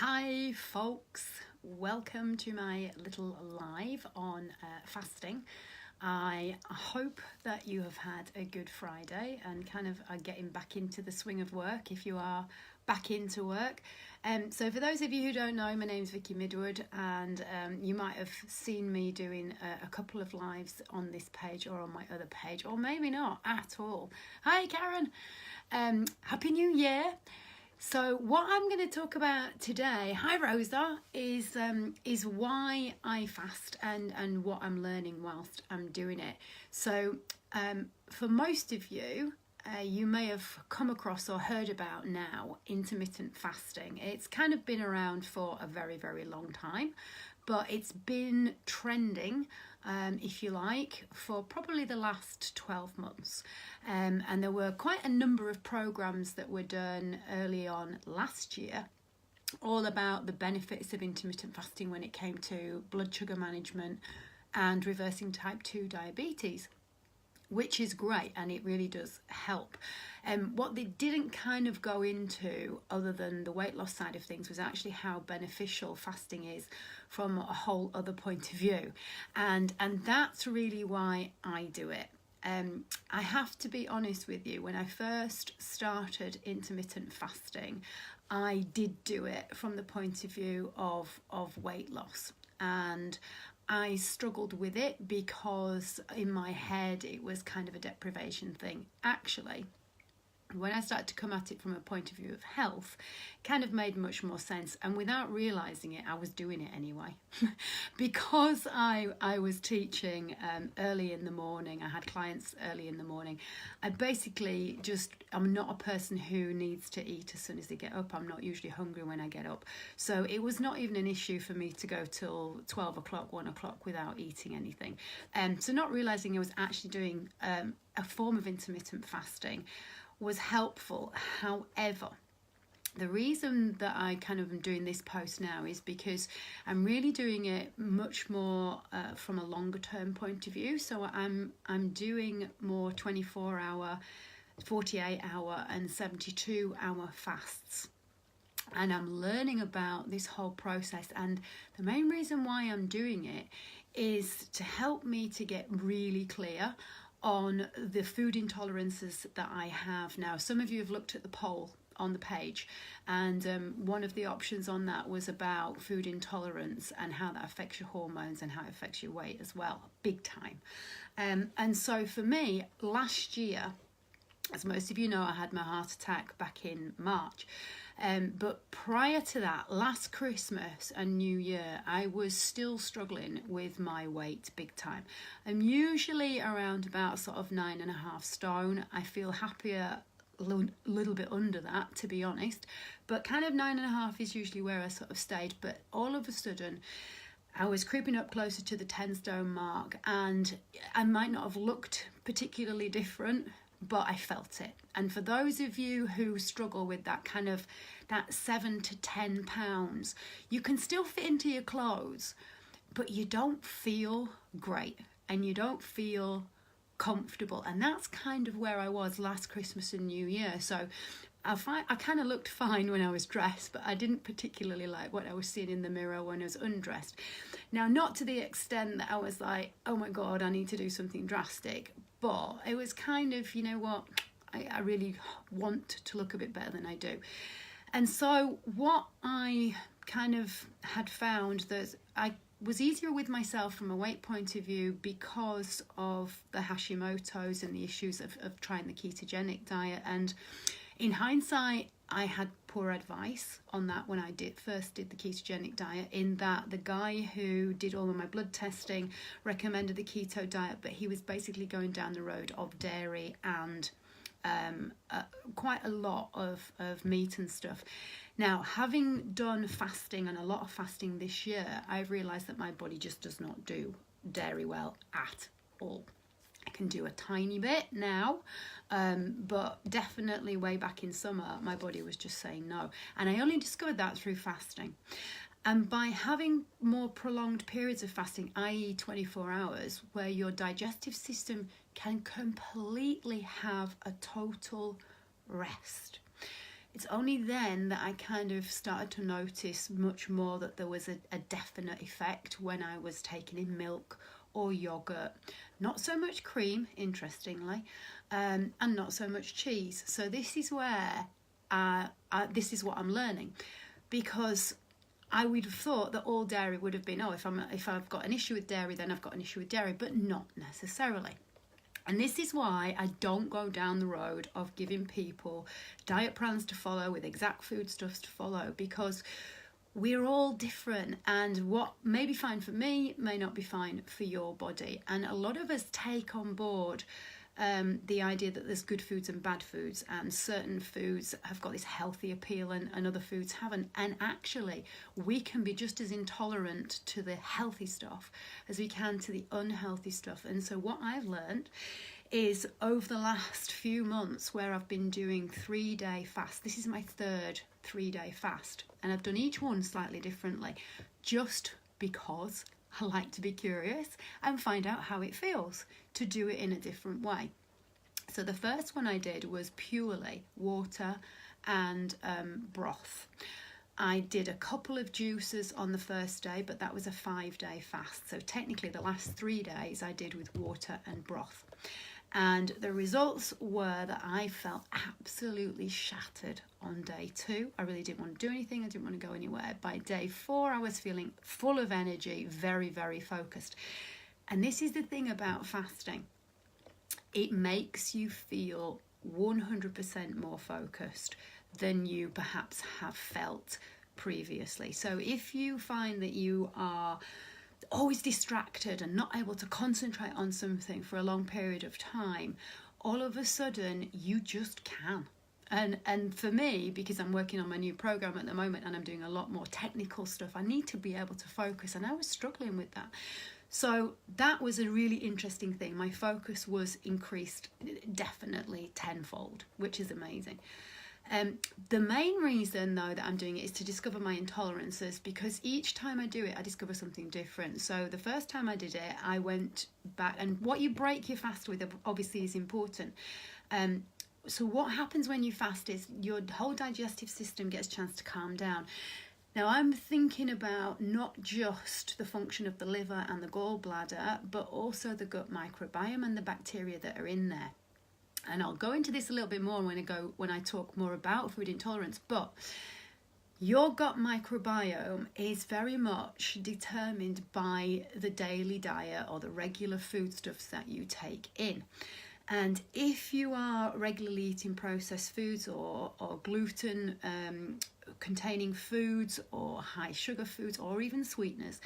Hi folks, welcome to my little live on fasting. I hope that you have had a good Friday and kind of are getting back into the swing of work if you are back into work. So for those of you who don't know, my name's Vicky Midwood, and you might have seen me doing a couple of lives on this page or on my other page, or maybe not at all. Hi Karen, Happy New Year. So what I'm going to talk about today, hi Rosa, is why I fast and what I'm learning whilst I'm doing it. So for most of you, you may have come across or heard about now intermittent fasting. It's kind of been around for a very, very long time, but it's been trending, if you like, for probably the last 12 months. And there were quite a number of programs that were done early on last year, all about the benefits of intermittent fasting when it came to blood sugar management and reversing type 2 diabetes, which is great, and it really does help. What they didn't kind of go into, other than the weight loss side of things, was actually how beneficial fasting is from a whole other point of view. And that's really why I do it. I have to be honest with you, when I first started intermittent fasting, I did do it from the point of view of weight loss. And I struggled with it because in my head it was kind of a deprivation thing. Actually, when I started to come at it from a point of view of health, it kind of made much more sense. And without realising it, I was doing it anyway. Because I was teaching early in the morning, I had clients early in the morning. I basically I'm not a person who needs to eat as soon as they get up. I'm not usually hungry when I get up. So it was not even an issue for me to go till 12 o'clock, 1 o'clock without eating anything. So not realising I was actually doing a form of intermittent fasting was helpful. However, the reason that I kind of am doing this post now is because I'm really doing it much more from a longer term point of view. So I'm doing more 24-hour, 48-hour and 72-hour fasts. And I'm learning about this whole process. And the main reason why I'm doing it is to help me to get really clear on the food intolerances that I have now. Some of you have looked at the poll on the page, and one of the options on that was about food intolerance and how that affects your hormones and how it affects your weight as well, big time. And so for me, last year, as most of you know, I had my heart attack back in March. But prior to that, last Christmas and New Year, I was still struggling with my weight big time. I'm usually around about sort of 9.5 stone. I feel happier a little bit under that, to be honest. But kind of 9.5 is usually where I sort of stayed. But all of a sudden, I was creeping up closer to the 10 stone mark, and I might not have looked particularly different, but I felt it. And for those of you who struggle with that 7 to 10 pounds, you can still fit into your clothes, but you don't feel great and you don't feel comfortable. And that's kind of where I was last Christmas and New Year. So I kind of looked fine when I was dressed, but I didn't particularly like what I was seeing in the mirror when I was undressed. Now, not to the extent that I was like, oh my God, I need to do something drastic. But it was kind of, you know what, I really want to look a bit better than I do. And so what I kind of had found that I was easier with myself from a weight point of view because of the Hashimoto's and the issues of trying the ketogenic diet. And in hindsight, I had poor advice on that when I first did the ketogenic diet, in that the guy who did all of my blood testing recommended the keto diet, but he was basically going down the road of dairy and quite a lot of meat and stuff. Now, having done fasting and a lot of fasting this year, I've realised that my body just does not do dairy well at all. I can do a tiny bit now, but definitely way back in summer, my body was just saying no. And I only discovered that through fasting. And by having more prolonged periods of fasting, i.e. 24 hours, where your digestive system can completely have a total rest. it's only then that I kind of started to notice much more that there was a definite effect when I was taking in milk or yogurt. Not so much cream, interestingly, and not so much cheese. So this is where this is what I'm learning, because I would have thought that all dairy would have been, if I've got an issue with dairy, then I've got an issue with dairy, but not necessarily. And this is why I don't go down the road of giving people diet plans to follow with exact foodstuffs to follow, because we're all different, and what may be fine for me may not be fine for your body. And a lot of us take on board the idea that there's good foods and bad foods, and certain foods have got this healthy appeal and other foods haven't. And actually, we can be just as intolerant to the healthy stuff as we can to the unhealthy stuff. And so what I've learned is, over the last few months where I've been doing 3-day fast, this is my third 3-day fast, and I've done each one slightly differently, just because I like to be curious and find out how it feels to do it in a different way. So the first one I did was purely water and broth. I did a couple of juices on the first day, but that was a 5-day fast. So technically the last 3 days I did with water and broth. And the results were that I felt absolutely shattered on day 2. I really didn't want to do anything. I didn't want to go anywhere. By day 4, I was feeling full of energy, very, very focused. And this is the thing about fasting. It makes you feel 100% more focused than you perhaps have felt previously. So if you find that you are always distracted and not able to concentrate on something for a long period of time, all of a sudden you just can. And for me, because I'm working on my new program at the moment and I'm doing a lot more technical stuff, I need to be able to focus, and I was struggling with that. So that was a really interesting thing. My focus was increased definitely tenfold, which is amazing. The main reason, though, that I'm doing it is to discover my intolerances, because each time I do it, I discover something different. So the first time I did it, I went back, and what you break your fast with obviously is important. So what happens when you fast is your whole digestive system gets a chance to calm down. Now, I'm thinking about not just the function of the liver and the gallbladder, but also the gut microbiome and the bacteria that are in there. And I'll go into this a little bit more when I talk more about food intolerance. But your gut microbiome is very much determined by the daily diet or the regular foodstuffs that you take in. And if you are regularly eating processed foods or gluten containing foods or high sugar foods or even sweeteners,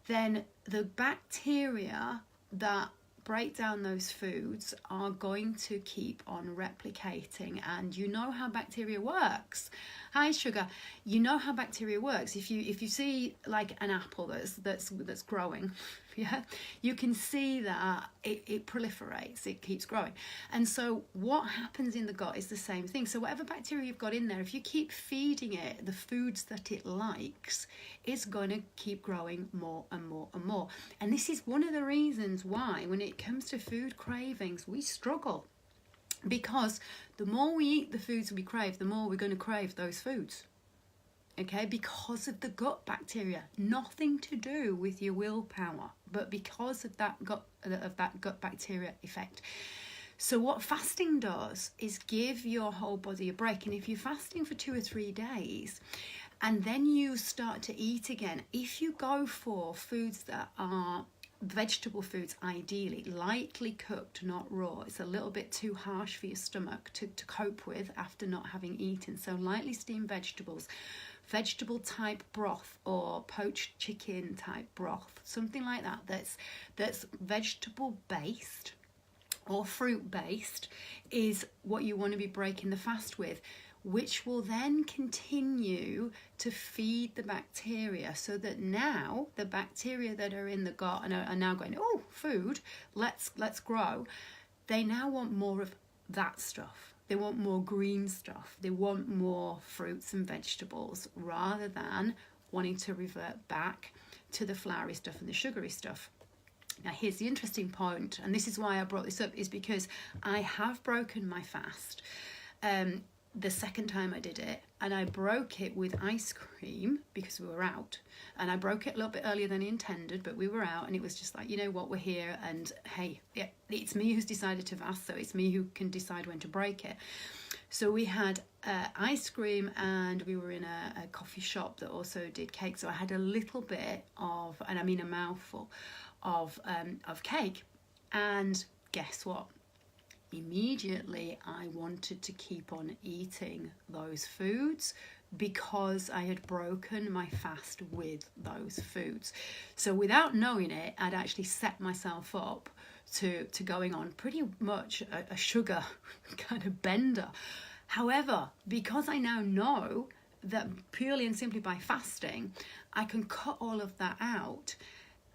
then the bacteria that break down those foods are going to keep on replicating. And you know how bacteria works. Hi sugar, you know how bacteria works. If you see like an apple that's growing, yeah, you can see that it proliferates, it keeps growing. And so what happens in the gut is the same thing. So whatever bacteria you've got in there, if you keep feeding it the foods that it likes, it's going to keep growing more and more and more. And this is one of the reasons why when it comes to food cravings, we struggle. Because the more we eat the foods we crave, the more we're going to crave those foods. Okay, because of the gut bacteria, nothing to do with your willpower, but because of that gut bacteria effect. So what fasting does is give your whole body a break. And if you're fasting for 2 or 3 days, and then you start to eat again, if you go for foods that are vegetable foods, ideally lightly cooked, not raw, it's a little bit too harsh for your stomach to cope with after not having eaten. So lightly steamed vegetables, vegetable type broth or poached chicken type broth, something like that, that's vegetable based or fruit based, is what you want to be breaking the fast with, which will then continue to feed the bacteria, so that now the bacteria that are in the gut and are now going, oh, food, let's grow. They now want more of that stuff. They want more green stuff. They want more fruits and vegetables, rather than wanting to revert back to the floury stuff and the sugary stuff. Now, here's the interesting point, and this is why I brought this up, is because I have broken my fast. the second time I did it, and I broke it with ice cream because we were out, and I broke it a little bit earlier than I intended, but we were out, and it was just like, you know what, we're here, and hey, it's me who's decided to fast, so it's me who can decide when to break it. So we had ice cream, and we were in a coffee shop that also did cake, so I had a little bit of, and I mean a mouthful of cake, and guess what? Immediately I wanted to keep on eating those foods because I had broken my fast with those foods. So without knowing it, I'd actually set myself up to going on pretty much a sugar kind of bender. However, because I now know that purely and simply by fasting, I can cut all of that out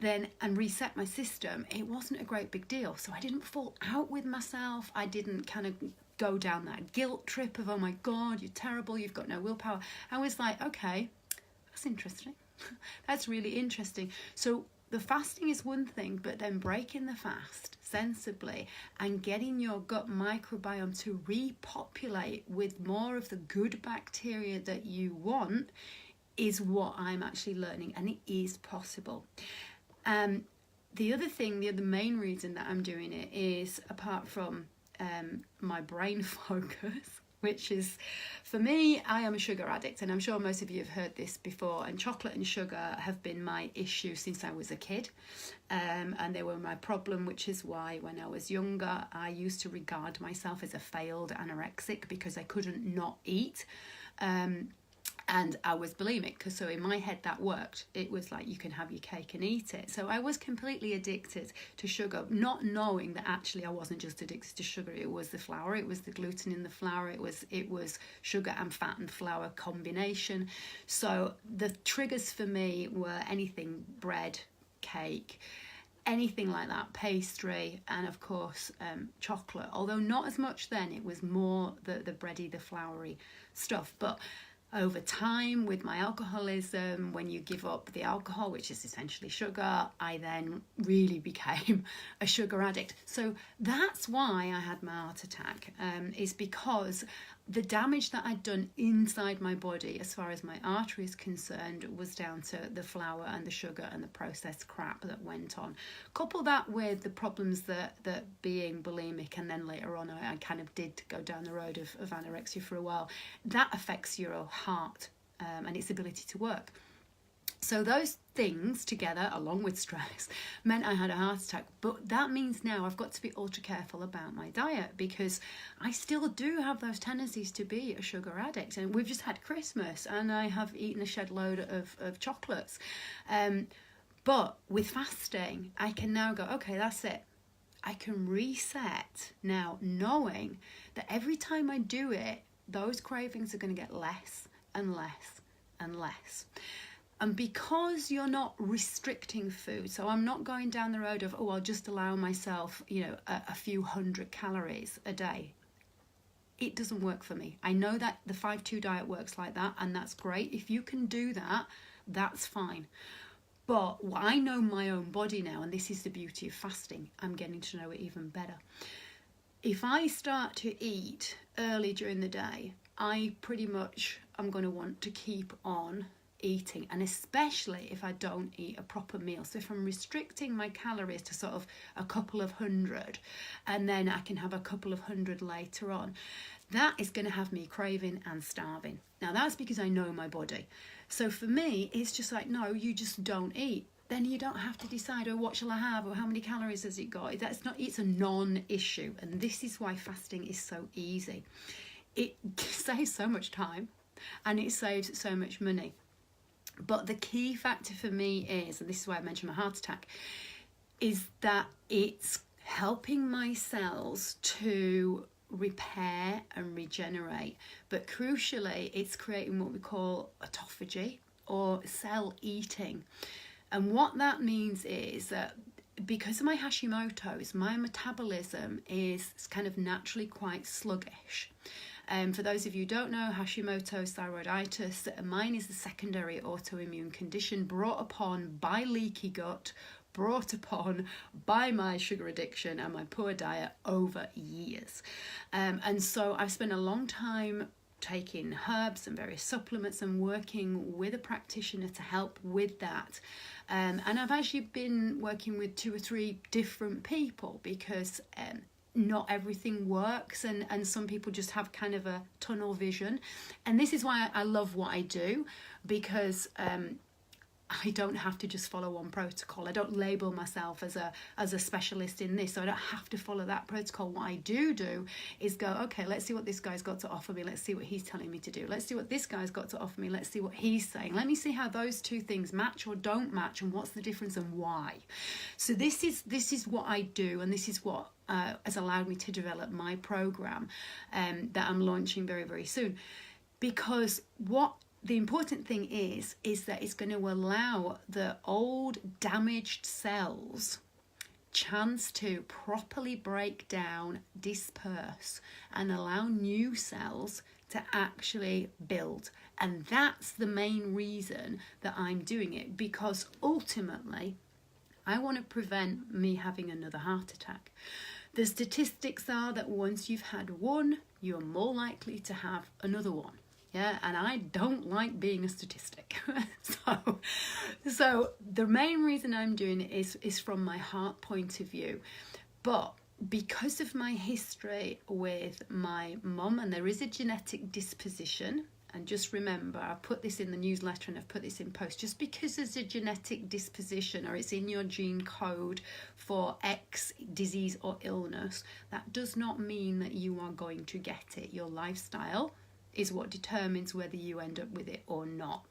then and reset my system, it wasn't a great big deal. So I didn't fall out with myself. I didn't kind of go down that guilt trip of, oh my God, you're terrible, you've got no willpower. I was like, okay, that's interesting. That's really interesting. So the fasting is one thing, but then breaking the fast sensibly and getting your gut microbiome to repopulate with more of the good bacteria that you want is what I'm actually learning, and it is possible. The other main reason that I'm doing it is, apart from my brain focus, which is, for me, I am a sugar addict, and I'm sure most of you have heard this before, and chocolate and sugar have been my issue since I was a kid, and they were my problem, which is why when I was younger I used to regard myself as a failed anorexic because I couldn't not eat. And I was bulimic, because so in my head that worked. It was like, you can have your cake and eat it. So I was completely addicted to sugar, not knowing that actually I wasn't just addicted to sugar. It was the flour, it was the gluten in the flour, it was sugar and fat and flour combination. So the triggers for me were anything bread, cake, anything like that, pastry, and of course chocolate. Although not as much then, it was more the bready, the floury stuff. But over time, with my alcoholism, when you give up the alcohol, which is essentially sugar, I then really became a sugar addict. So that's why I had my heart attack, is because the damage that I'd done inside my body, as far as my artery is concerned, was down to the flour and the sugar and the processed crap that went on. Couple that with the problems that being bulimic, and then later on I kind of did go down the road of anorexia for a while, that affects your heart and its ability to work. So those things together, along with stress, meant I had a heart attack. But that means now I've got to be ultra careful about my diet, because I still do have those tendencies to be a sugar addict. And we've just had Christmas and I have eaten a shed load of chocolates. But with fasting, I can now go, okay, that's it. I can reset now, knowing that every time I do it, those cravings are going to get less and less and less. And because you're not restricting food, so I'm not going down the road of, oh, I'll just allow myself, a few hundred calories a day. It doesn't work for me. I know that the 5-2 diet works like that, and that's great. If you can do that, that's fine. But I know my own body now, and this is the beauty of fasting. I'm getting to know it even better. If I start to eat early during the day, I pretty much am going to want to keep on eating, and especially if I don't eat a proper meal. So if I'm restricting my calories to sort of a couple of hundred, and then I can have a couple of hundred later on, that is going to have me craving and starving. Now that's because I know my body. So for me, it's just like, no, you just don't eat. Then you don't have to decide, oh, what shall I have, or how many calories has it got? It's a non-issue, and this is why fasting is so easy. It saves so much time, and it saves so much money. But the key factor for me is, and this is why I mentioned my heart attack, is that it's helping my cells to repair and regenerate. But crucially, it's creating what we call autophagy, or cell eating. And what that means is that because of my Hashimoto's, my metabolism is kind of naturally quite sluggish. For those of you who don't know, Hashimoto's thyroiditis, mine is a secondary autoimmune condition brought upon by leaky gut, brought upon by my sugar addiction and my poor diet over years. And so I've spent a long time taking herbs and various supplements and working with a practitioner to help with that. And I've actually been working with 2 or 3 different people because not everything works, and some people just have kind of a tunnel vision. And this is why I love what I do, because I don't have to just follow one protocol. I don't label myself as a specialist in this, so I don't have to follow that protocol. What I do is go, okay, let's see what this guy's got to offer me. Let's see what he's telling me to do. Let's see what this guy's got to offer me. Let's see what he's saying. Let me see how those 2 things match or don't match, and what's the difference and why. So this is what I do, and this is what has allowed me to develop my program that I'm launching very, very soon. Because what the important thing is that it's going to allow the old damaged cells chance to properly break down, disperse, and allow new cells to actually build. And that's the main reason that I'm doing it, because ultimately I want to prevent me having another heart attack. The statistics are that once you've had one, you're more likely to have another one. Yeah, and I don't like being a statistic. So the main reason I'm doing it is from my heart point of view. But because of my history with my mum, and there is a genetic disposition, and just remember, I put this in the newsletter and I've put this in post, just because there's a genetic disposition or it's in your gene code for X disease or illness, that does not mean that you are going to get it. Your lifestyle is what determines whether you end up with it or not.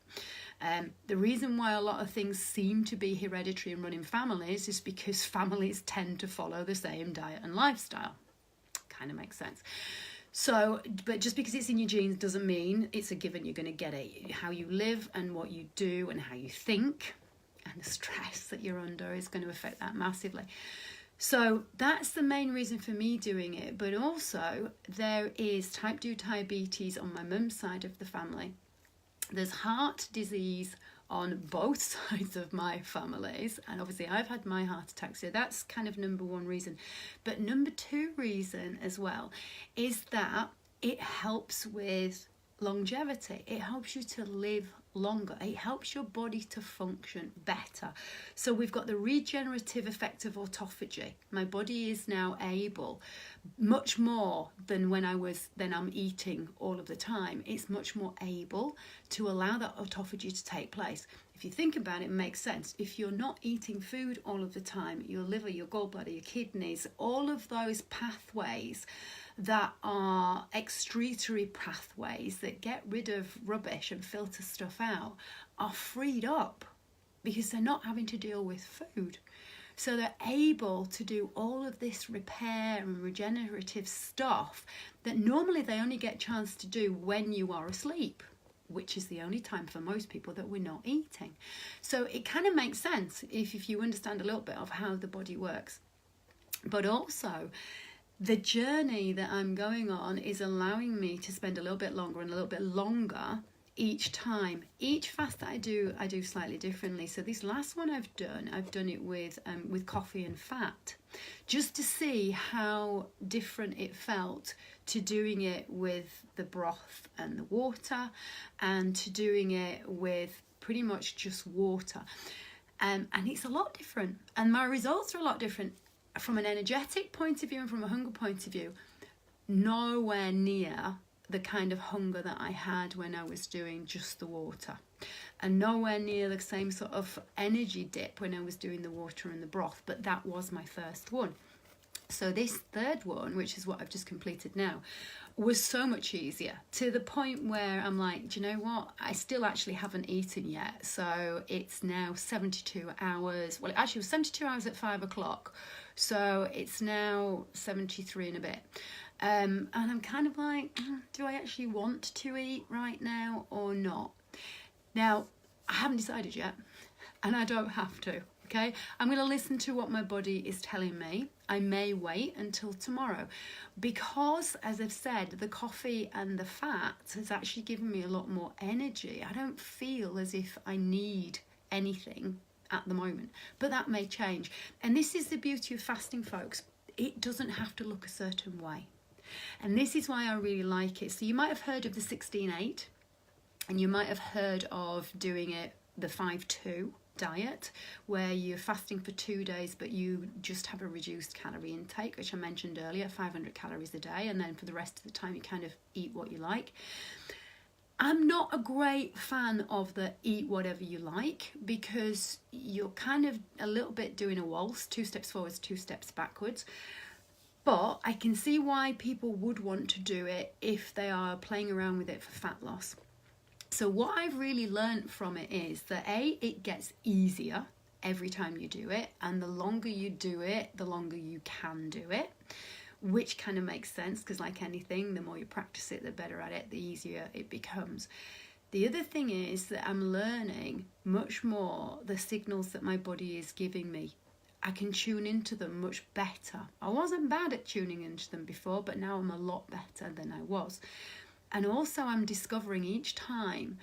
The reason why a lot of things seem to be hereditary and run in families is because families tend to follow the same diet and lifestyle. Kind of makes sense. So, but just because it's in your genes doesn't mean it's a given you're going to get it. How you live and what you do and how you think and the stress that you're under is going to affect that massively. So that's the main reason for me doing it. But also there is type 2 diabetes on my mum's side of the family. There's heart disease on both sides of my families, and obviously I've had my heart attack, so that's kind of number 1 reason. But number 2 reason as well is that it helps with longevity. It helps you to live longer. It helps your body to function better. So we've got the regenerative effect of autophagy. My body is now able, much more than when I'm eating all of the time. It's much more able to allow that autophagy to take place. If you think about it, it makes sense. If you're not eating food all of the time, your liver, your gallbladder, your kidneys, all of those pathways that are excretory pathways that get rid of rubbish and filter stuff out are freed up because they're not having to deal with food. So they're able to do all of this repair and regenerative stuff that normally they only get a chance to do when you are asleep, which is the only time for most people that we're not eating. So it kind of makes sense if you understand a little bit of how the body works. But also, the journey that I'm going on is allowing me to spend a little bit longer and a little bit longer each time. Each fast that I do slightly differently. So this last one I've done it with coffee and fat, just to see how different it felt to doing it with the broth and the water, and to doing it with pretty much just water. And it's a lot different, and my results are a lot different. From an energetic point of view and from a hunger point of view, nowhere near the kind of hunger that I had when I was doing just the water, and nowhere near the same sort of energy dip when I was doing the water and the broth. But that was my first one. So this third one, which is what I've just completed now, was so much easier, to the point where I'm like, do you know what? I still actually haven't eaten yet. So it's now 72 hours. Well, it actually was 72 hours at 5 o'clock. So it's now 73 and a bit. And I'm kind of like, do I actually want to eat right now or not? Now, I haven't decided yet, and I don't have to. Okay, I'm going to listen to what my body is telling me. I may wait until tomorrow, because, as I've said, the coffee and the fat has actually given me a lot more energy. I don't feel as if I need anything at the moment, but that may change. And this is the beauty of fasting, folks. It doesn't have to look a certain way. And this is why I really like it. So you might have heard of the 16-8, and you might have heard of doing it the 5-2 diet, where you're fasting for 2 days but you just have a reduced calorie intake, which I mentioned earlier, 500 calories a day, and then for the rest of the time you kind of eat what you like. I'm not a great fan of the eat whatever you like, because you're kind of a little bit doing a waltz, 2 steps forwards, 2 steps backwards. But I can see why people would want to do it if they are playing around with it for fat loss. So what I've really learned from it is that it gets easier every time you do it, and the longer you do it, the longer you can do it, which kind of makes sense, because like anything, the more you practice it, the better at it, the easier it becomes. The other thing is that I'm learning much more the signals that my body is giving me. I can tune into them much better. I wasn't bad at tuning into them before, but now I'm a lot better than I was. And also I'm discovering each time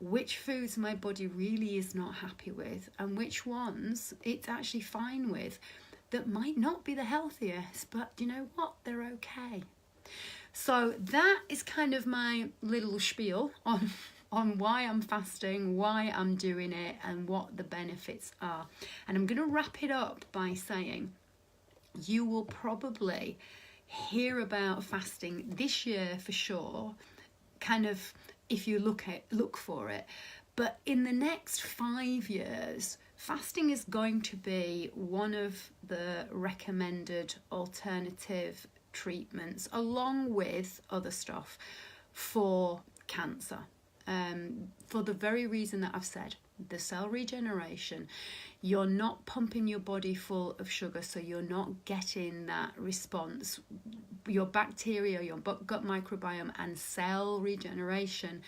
which foods my body really is not happy with and which ones it's actually fine with, that might not be the healthiest, but you know what, they're okay. So that is kind of my little spiel on why I'm fasting, why I'm doing it, and what the benefits are. And I'm going to wrap it up by saying you will probably hear about fasting this year for sure, kind of if you look for it. But in the next 5 years, fasting is going to be one of the recommended alternative treatments, along with other stuff, for cancer. For the very reason that I've said, the cell regeneration, you're not pumping your body full of sugar, so you're not getting that response. Your bacteria, your gut microbiome, and cell regeneration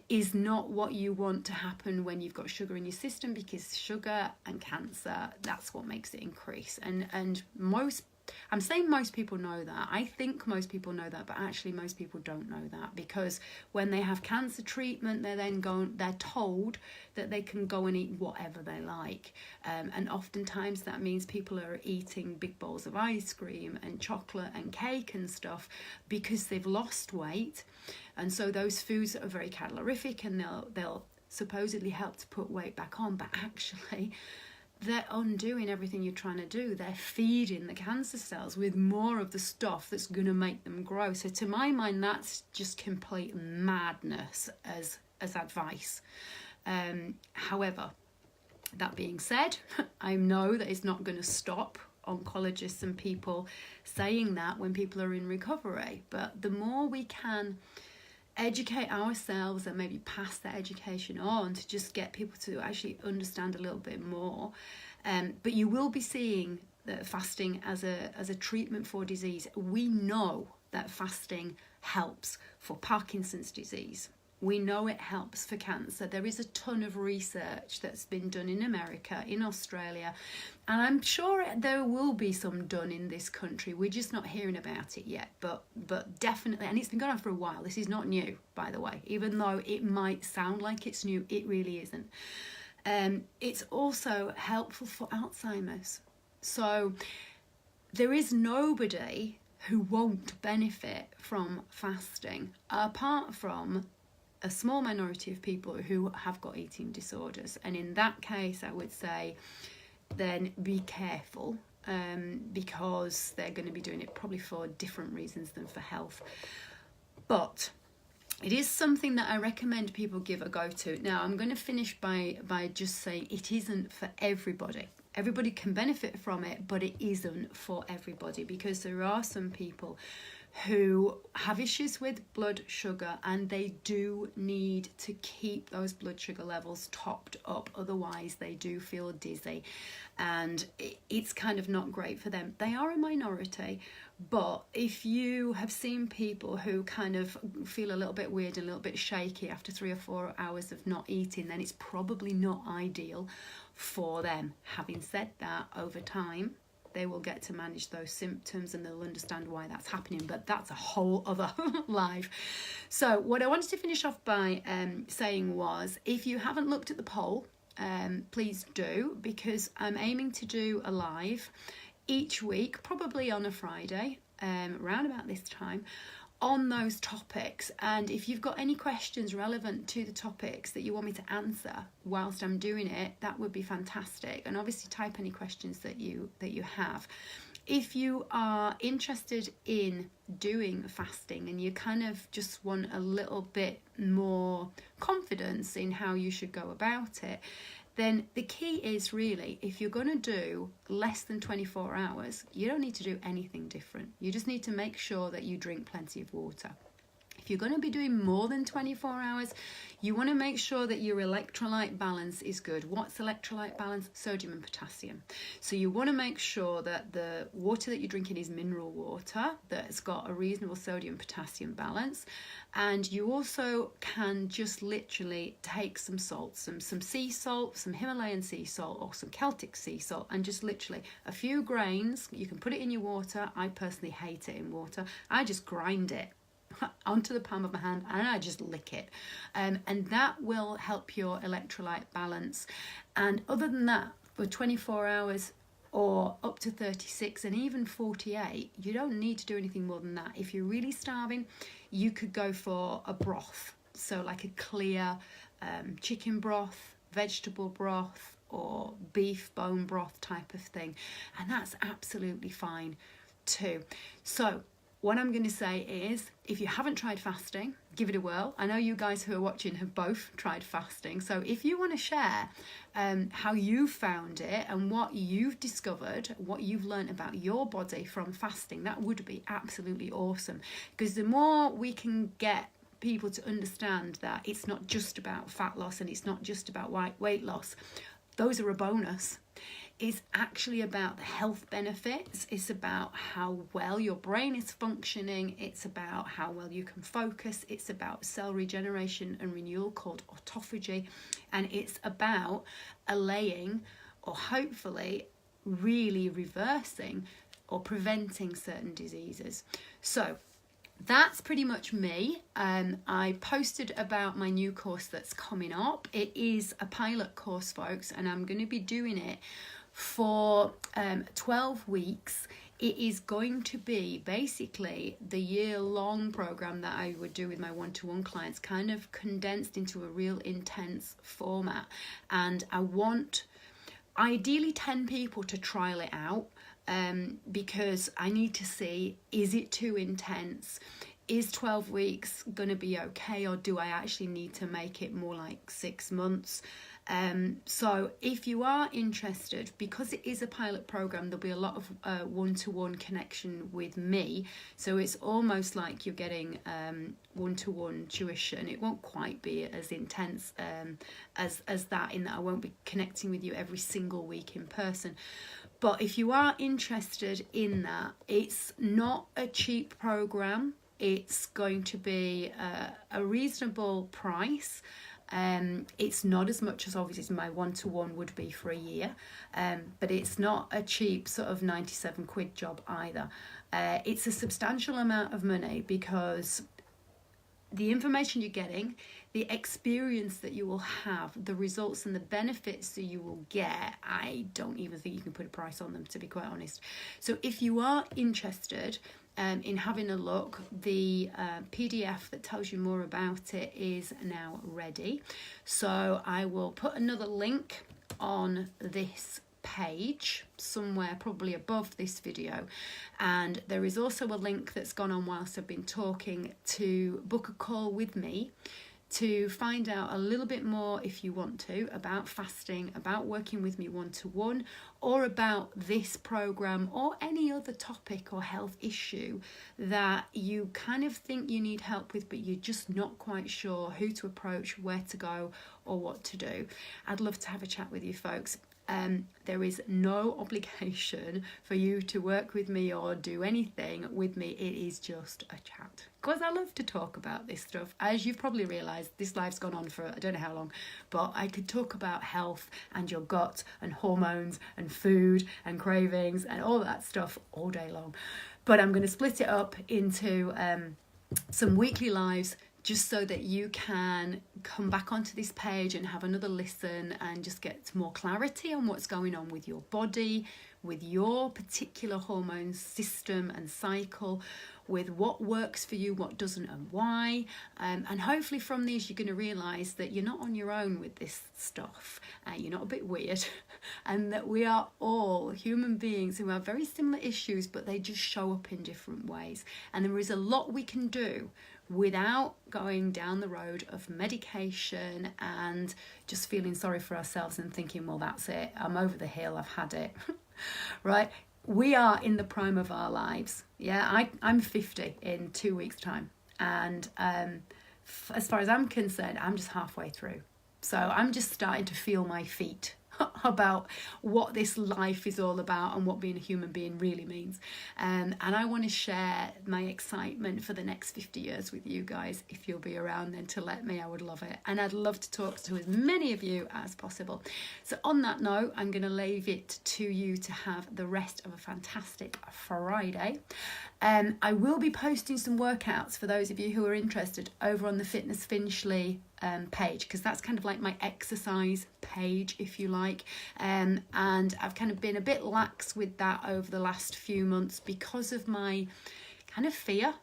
is not what you want to happen when you've got sugar in your system, because sugar and cancer, that's what makes it increase. And I'm saying most people know that. I think most people know that, but actually most people don't know that, because when they have cancer treatment, they're told that they can go and eat whatever they like. And oftentimes that means people are eating big bowls of ice cream and chocolate and cake and stuff because they've lost weight. And so those foods are very calorific, and they'll supposedly help to put weight back on, but actually they're undoing everything you're trying to do. They're feeding the cancer cells with more of the stuff that's going to make them grow. So to my mind, that's just complete madness as advice. However, that being said, I know that it's not going to stop oncologists and people saying that when people are in recovery. But the more we can educate ourselves and maybe pass that education on to just get people to actually understand a little bit more. But you will be seeing that fasting as a treatment for disease. We know that fasting helps for Parkinson's disease. We know it helps for cancer. There is a ton of research that's been done in America, in Australia, and I'm sure there will be some done in this country. We're just not hearing about it yet, but definitely, and it's been going on for a while. This is not new, by the way. Even though it might sound like it's new, it really isn't. It's also helpful for Alzheimer's. So there is nobody who won't benefit from fasting, apart from a small minority of people who have got eating disorders. And in that case, I would say then be careful, because they're going to be doing it probably for different reasons than for health. But it is something that I recommend people give a go to. Now, I'm going to finish by just saying it isn't for everybody. Everybody can benefit from it, but it isn't for everybody, because there are some people who have issues with blood sugar, and they do need to keep those blood sugar levels topped up. Otherwise, they do feel dizzy, and it's kind of not great for them. They are a minority, but if you have seen people who kind of feel a little bit weird and a little bit shaky after 3 or 4 hours of not eating, then it's probably not ideal for them. Having said that, over time, they will get to manage those symptoms and they'll understand why that's happening, but that's a whole other life. So what I wanted to finish off by saying was, if you haven't looked at the poll, please do, because I'm aiming to do a live each week, probably on a Friday, around about this time on those topics. And if you've got any questions relevant to the topics that you want me to answer whilst I'm doing it, that would be fantastic. And obviously type any questions that you have. If you are interested in doing fasting and you kind of just want a little bit more confidence in how you should go about it, then the key is really, if you're going to do less than 24 hours, you don't need to do anything different. You just need to make sure that you drink plenty of water. If you're going to be doing more than 24 hours, you want to make sure that your electrolyte balance is good. What's electrolyte balance? Sodium and potassium. So you want to make sure that the water that you're drinking is mineral water, that's got a reasonable sodium potassium balance. And you also can just literally take some salt, some sea salt, some Himalayan sea salt or some Celtic sea salt, and just literally a few grains. You can put it in your water. I personally hate it in water. I just grind it onto the palm of my hand and I just lick it, and that will help your electrolyte balance. And other than that, for 24 hours or up to 36 and even 48, you don't need to do anything more than that. If you're really starving, you could go for a broth, so like a clear chicken broth, vegetable broth, or beef bone broth type of thing, and that's absolutely fine too. So what I'm going to say is, if you haven't tried fasting, give it a whirl. I know you guys who are watching have both tried fasting. So if you want to share how you found it and what you've discovered, what you've learned about your body from fasting, that would be absolutely awesome. Because the more we can get people to understand that it's not just about fat loss and it's not just about weight loss, those are a bonus. It's actually about the health benefits. It's about how well your brain is functioning. It's about how well you can focus. It's about cell regeneration and renewal called autophagy. And it's about allaying, or hopefully really reversing or preventing certain diseases. So that's pretty much me. I posted about my new course that's coming up. It is a pilot course, folks, and I'm going to be doing it for 12 weeks. It is going to be basically the year-long program that I would do with my one-to-one clients, kind of condensed into a real intense format. And I want ideally 10 people to trial it out, because I need to see, is it too intense? Is 12 weeks going to be okay, or do I actually need to make it more like 6 months? So if you are interested, because it is a pilot program, there'll be a lot of one-to-one connection with me. So it's almost like you're getting one-to-one tuition. It won't quite be as intense as that, in that I won't be connecting with you every single week in person. But if you are interested in that, it's not a cheap program. It's going to be a reasonable price. It's not as much as obviously my one-to-one would be for a year, but it's not a cheap sort of 97 quid job either. It's a substantial amount of money, because the information you're getting, the experience that you will have, the results and the benefits that you will get, I don't even think you can put a price on them, to be quite honest. So if you are interested in having a look, the PDF that tells you more about it is now ready. So I will put another link on this page somewhere, probably above this video, and there is also a link that's gone on whilst I've been talking to book a call with me to find out a little bit more, if you want to, about fasting, about working with me one-to-one, or about this program or any other topic or health issue that you kind of think you need help with, but you're just not quite sure who to approach, where to go, or what to do. I'd love to have a chat with you, folks. There is no obligation for you to work with me or do anything with me. It is just a chat, because I love to talk about this stuff. As you've probably realised, this live's gone on for I don't know how long, but I could talk about health and your gut and hormones and food and cravings and all that stuff all day long. But I'm going to split it up into some weekly lives just so that you can come back onto this page and have another listen and just get more clarity on what's going on with your body, with your particular hormone system and cycle, with what works for you, what doesn't, and why. And hopefully from these you're going to realise that you're not on your own with this stuff, you're not a bit weird, and that we are all human beings who have very similar issues, but they just show up in different ways. And there is a lot we can do without going down the road of medication and just feeling sorry for ourselves and thinking, well, that's it, I'm over the hill, I've had it. Right? We are in the prime of our lives. Yeah, I'm 50 in 2 weeks' time. And as far as I'm concerned, I'm just halfway through. So I'm just starting to feel my feet about what this life is all about and what being a human being really means. And I want to share my excitement for the next 50 years with you guys. If you'll be around then to let me, I would love it. And I'd love to talk to as many of you as possible. So on that note, I'm going to leave it to you to have the rest of a fantastic Friday. I will be posting some workouts for those of you who are interested over on the Fitness Finchley page, because that's kind of like my exercise page, if you like, and I've kind of been a bit lax with that over the last few months because of my kind of fear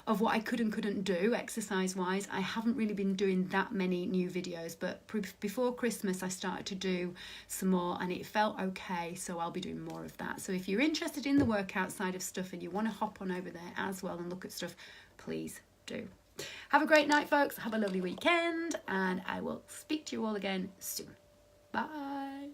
of what I could and couldn't do exercise wise. I haven't really been doing that many new videos, but before Christmas I started to do some more and it felt okay, so I'll be doing more of that. So if you're interested in the workout side of stuff and you want to hop on over there as well and look at stuff, please do. Have a great night, folks. Have a lovely weekend, and I will speak to you all again soon. Bye.